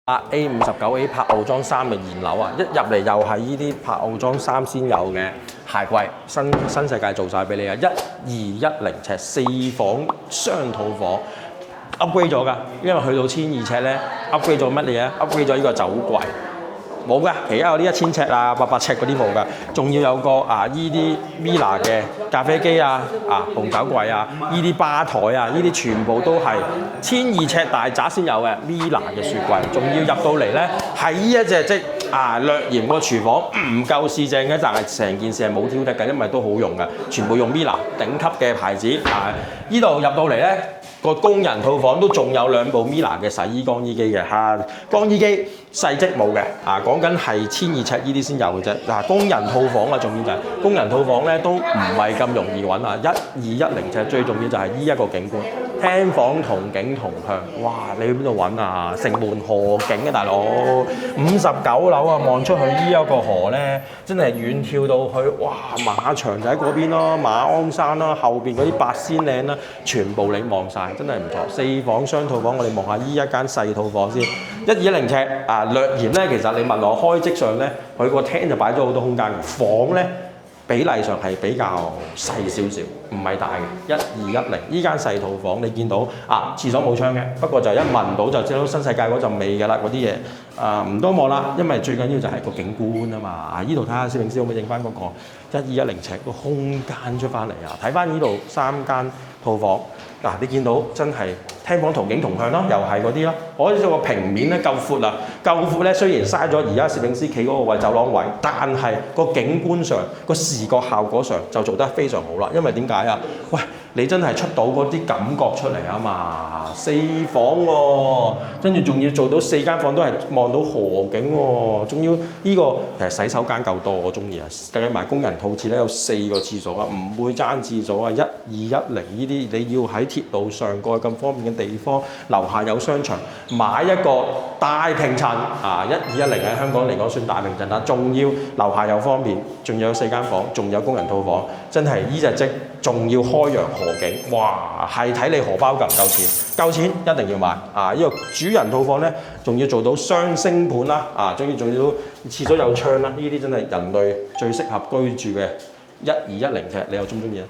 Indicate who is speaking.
Speaker 1: A59A 柏傲莊3嘅現樓啊，一入嚟又係呢啲柏傲莊3先有嘅鞋櫃，新世界做晒俾你啊！1210尺4房雙套房 upgrade 咗㗎，因為去到1200尺咧 upgrade 咗乜嘢啊 ？upgrade 咗呢個酒櫃。冇㗎，其他有啲1000尺啊、800尺嗰啲冇㗎，仲要有個依啲 Villa 嘅咖啡機啊、紅酒櫃啊、依啲吧台啊，呢啲全部都係1200尺大宅先有嘅 Villa 嘅雪櫃，仲要入到嚟咧係呢一隻略嫌個廚房唔夠市正嘅，但係成件事係冇挑剔嘅，因為都好用嘅，全部用 Villa 頂級嘅牌子。呢度入到嚟咧個工人套房都仲有2部 Villa 嘅洗衣乾衣機嘅乾衣機細積冇嘅講緊係1200尺呢啲先有嘅啫。工人套房啊，重要就係工人套房咧都唔係咁容易揾1210尺，最重要就係呢一個景觀，廳房同景同向，哇！你去邊度揾啊？城門河景嘅大佬，59樓啊，望出去呢一個河咧，真係遠眺到去，哇！馬場就喺嗰邊咯，馬鞍山啦，後邊嗰啲八仙嶺啦，全部你望晒，真係唔錯。4房雙套房，我哋望下呢一間細套房先，1210尺略嫌咧，其實你問我開則上咧，佢個廳就擺咗好多空間嘅，房咧比例上係比較細少少，唔係大嘅。1210呢間細套房，你見到廁所冇窗嘅，不過就一聞到就知道新世界嗰陣味㗎啦，嗰啲嘢唔多望啦，因為最緊要就係個景觀啊嘛。呢度睇下攝影師可唔可以影翻嗰個1210尺個空間出翻嚟啊？睇翻呢度3間套房。你見到真係廳房同景同向咯，又係嗰啲咯。我呢個平面咧夠闊啦，夠闊咧雖然嘥咗而家攝影師企嗰個位走廊位，但係個景觀上個視覺效果上就做得非常好啦。因為點解啊？喂，你真係出到嗰啲感覺出嚟啊嘛！4房喎，跟住仲要做到4間房都係望到河景喎，仲要呢個其實洗手間夠多，我中意啊！計埋工人套廁咧有4個廁所啊，唔會爭廁所啊！1210呢啲你要喺鐵路上過去咁方便嘅地方，樓下有商場，買一個大平層1210喺香港嚟講算大平層啦，仲要樓下又方便，仲有4間房，仲有工人套房，真係呢隻積，仲要開揚河景，哇！係睇你荷包夠唔夠錢，夠錢一定要買呢個主人套房咧，仲要做到雙星盤啦，仲要廁所有窗啦，呢啲真係人類最適合居住嘅1210尺，你又中唔中意啊？